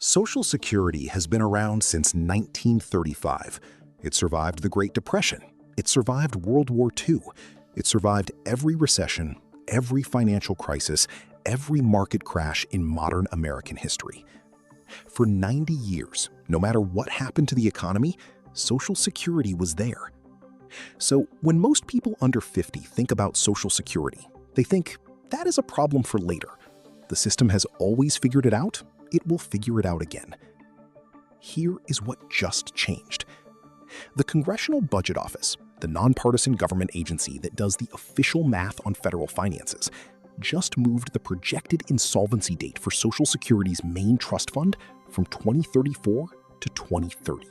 Social Security has been around since 1935. It survived the Great Depression. It survived World War II. It survived every recession, every financial crisis, every market crash in modern American history. For 90 years, no matter what happened to the economy, Social Security was there. So when most people under 50 think about Social Security, they think that is a problem for later. The system has always figured it out. It will figure it out again. Here is what just changed. The Congressional Budget Office, the nonpartisan government agency that does the official math on federal finances, just moved the projected insolvency date for Social Security's main trust fund from 2034 to 2030.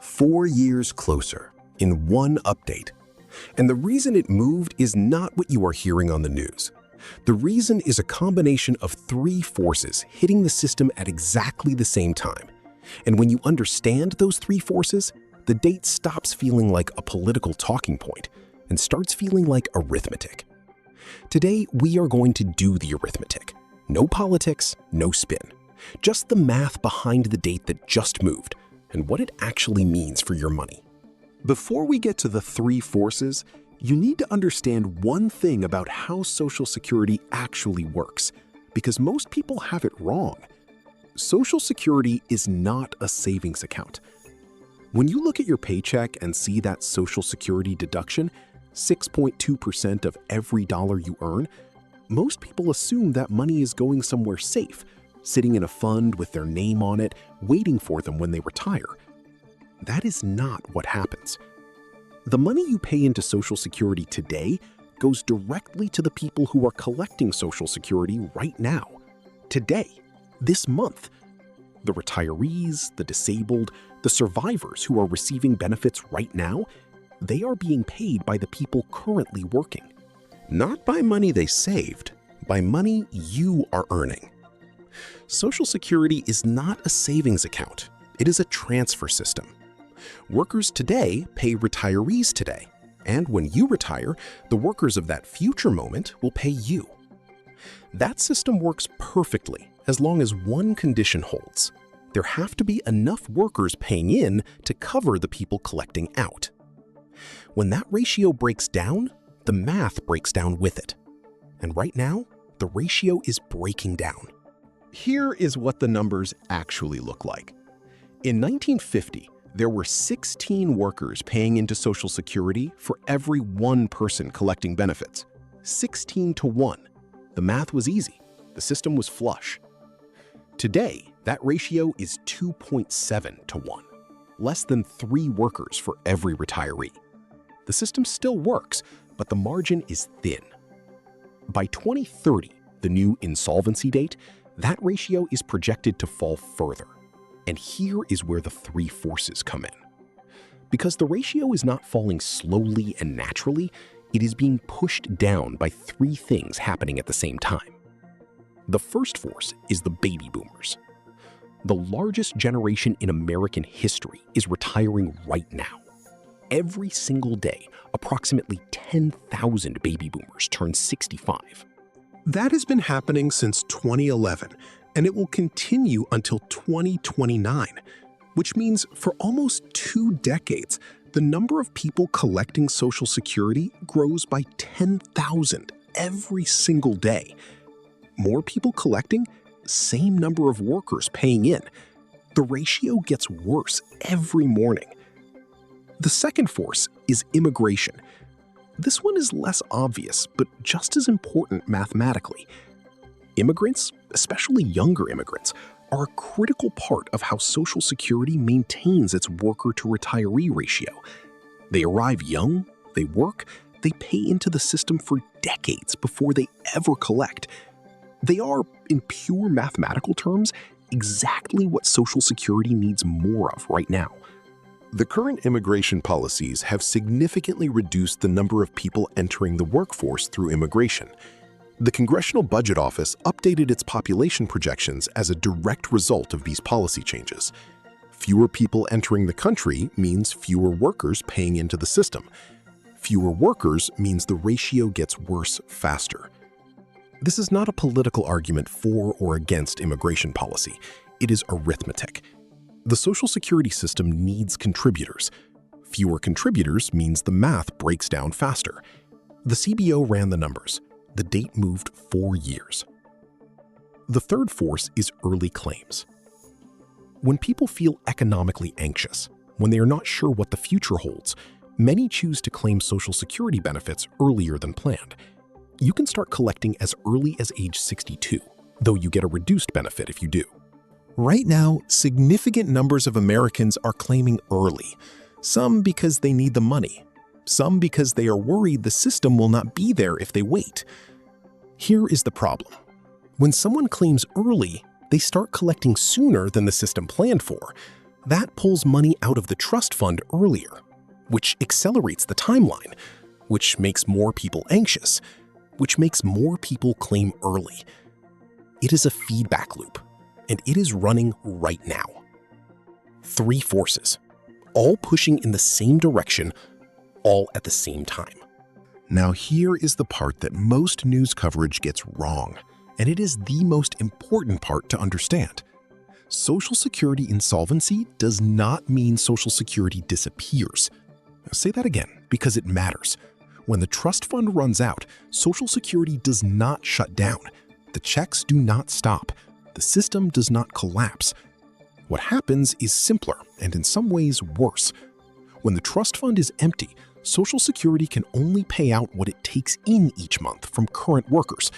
4 years closer in one update. And the reason it moved is not what you are hearing on the news. The reason is a combination of three forces hitting the system at exactly the same time. And when you understand those three forces, the date stops feeling like a political talking point and starts feeling like arithmetic. Today, we are going to do the arithmetic. No politics, no spin. Just the math behind the date that just moved and what it actually means for your money. Before we get to the three forces, you need to understand one thing about how Social Security actually works, because most people have it wrong. Social Security is not a savings account. When you look at your paycheck and see that Social Security deduction, 6.2% of every dollar you earn, most people assume that money is going somewhere safe, sitting in a fund with their name on it, waiting for them when they retire. That is not what happens. The money you pay into Social Security today goes directly to the people who are collecting Social Security right now, today, this month. The retirees, the disabled, the survivors who are receiving benefits right now, they are being paid by the people currently working. Not by money they saved, by money you are earning. Social Security is not a savings account. It is a transfer system. Workers today pay retirees today, and when you retire, the workers of that future moment will pay you. That system works perfectly as long as one condition holds. There have to be enough workers paying in to cover the people collecting out. When that ratio breaks down, the math breaks down with it. And right now, the ratio is breaking down. Here is what the numbers actually look like. In 1950, there were 16 workers paying into Social Security for every one person collecting benefits. 16 to 1. The math was easy. The system was flush. Today, that ratio is 2.7 to 1. Less than 3 workers for every retiree. The system still works, but the margin is thin. By 2030, the new insolvency date, that ratio is projected to fall further. And here is where the three forces come in. Because the ratio is not falling slowly and naturally, it is being pushed down by three things happening at the same time. The first force is the baby boomers. The largest generation in American history is retiring right now. Every single day, approximately 10,000 baby boomers turn 65. That has been happening since 2011, and it will continue until 2029, which means for almost 2 decades, the number of people collecting Social Security grows by 10,000 every single day. More people collecting, same number of workers paying in. The ratio gets worse every morning. The second force is immigration. This one is less obvious, but just as important mathematically. Immigrants, especially younger immigrants, are a critical part of how Social Security maintains its worker-to-retiree ratio. They arrive young, they work, they pay into the system for decades before they ever collect. They are, in pure mathematical terms, exactly what Social Security needs more of right now. The current immigration policies have significantly reduced the number of people entering the workforce through immigration. The Congressional Budget Office updated its population projections as a direct result of these policy changes. Fewer people entering the country means fewer workers paying into the system. Fewer workers means the ratio gets worse faster. This is not a political argument for or against immigration policy. It is arithmetic. The Social Security system needs contributors. Fewer contributors means the math breaks down faster. The CBO ran the numbers. The date moved 4 years. The third force is early claims. When people feel economically anxious, when they are not sure what the future holds, many choose to claim Social Security benefits earlier than planned. You can start collecting as early as age 62, though you get a reduced benefit if you do. Right now, significant numbers of Americans are claiming early, some because they need the money, some because they are worried the system will not be there if they wait. Here is the problem. When someone claims early, they start collecting sooner than the system planned for. That pulls money out of the trust fund earlier, which accelerates the timeline, which makes more people anxious, which makes more people claim early. It is a feedback loop, and it is running right now. 3 forces, all pushing in the same direction, all at the same time. Now here is the part that most news coverage gets wrong, and it is the most important part to understand. Social Security insolvency does not mean Social Security disappears. I'll say that again, because it matters. When the trust fund runs out, Social Security does not shut down. The checks do not stop. The system does not collapse. What happens is simpler and in some ways worse. When the trust fund is empty, Social Security can only pay out what it takes in each month from current workers.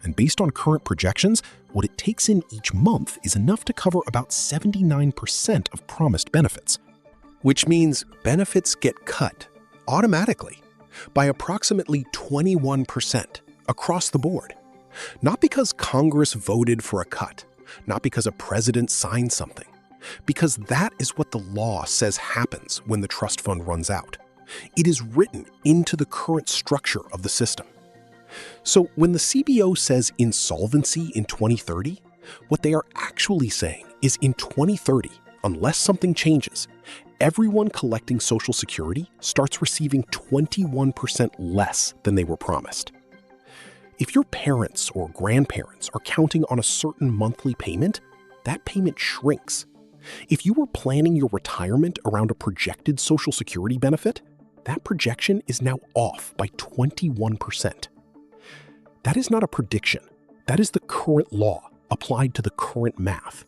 And based on current projections, what it takes in each month is enough to cover about 79% of promised benefits. Which means benefits get cut automatically by approximately 21% across the board. Not because Congress voted for a cut, not because a president signed something, because that is what the law says happens when the trust fund runs out. It is written into the current structure of the system. So when the CBO says insolvency in 2030, what they are actually saying is in 2030, unless something changes, everyone collecting Social Security starts receiving 21% less than they were promised. If your parents or grandparents are counting on a certain monthly payment, that payment shrinks. If you were planning your retirement around a projected Social Security benefit, that projection is now off by 21%. That is not a prediction. That is the current law applied to the current math.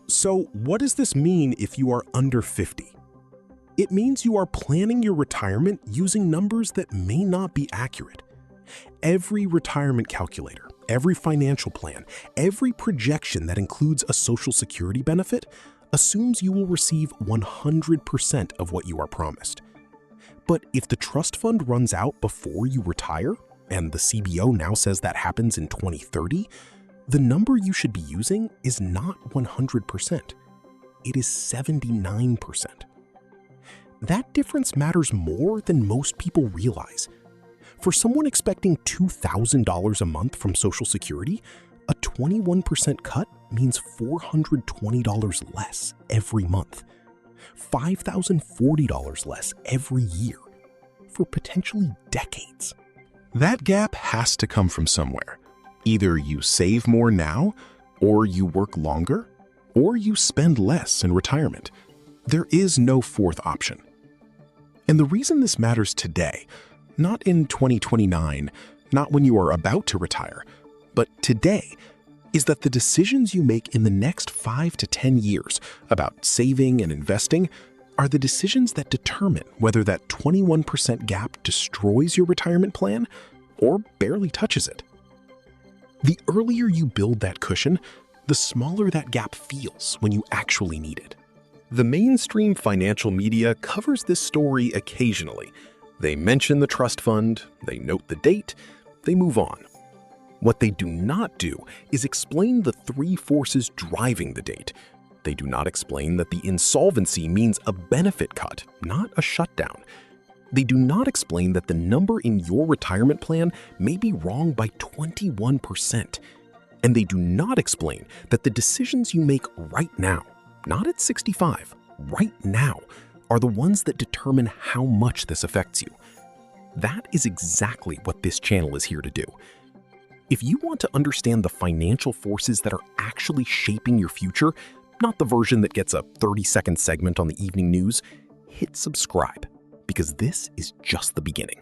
So what does this mean if you are under 50? It means you are planning your retirement using numbers that may not be accurate. Every retirement calculator, every financial plan, every projection that includes a Social Security benefit assumes you will receive 100% of what you are promised. But if the trust fund runs out before you retire, and the CBO now says that happens in 2030, the number you should be using is not 100%. It is 79%. That difference matters more than most people realize. For someone expecting $2,000 a month from Social Security, a 21% cut means $420 less every month, $5,040 less every year, for potentially decades. That gap has to come from somewhere. Either you save more now, or you work longer, or you spend less in retirement. There is no fourth option. And the reason this matters today, not in 2029, not when you are about to retire, but today, is that the decisions you make in the next 5 to 10 years about saving and investing are the decisions that determine whether that 21% gap destroys your retirement plan or barely touches it. The earlier you build that cushion, the smaller that gap feels when you actually need it. The mainstream financial media covers this story occasionally. They mention the trust fund, they note the date, they move on. What they do not do is explain the 3 forces driving the date. They do not explain that the insolvency means a benefit cut, not a shutdown. They do not explain that the number in your retirement plan may be wrong by 21%. And they do not explain that the decisions you make right now, not at 65, right now, are the ones that determine how much this affects you. That is exactly what this channel is here to do. If you want to understand the financial forces that are actually shaping your future, not the version that gets a 30-second segment on the evening news, hit subscribe, because this is just the beginning.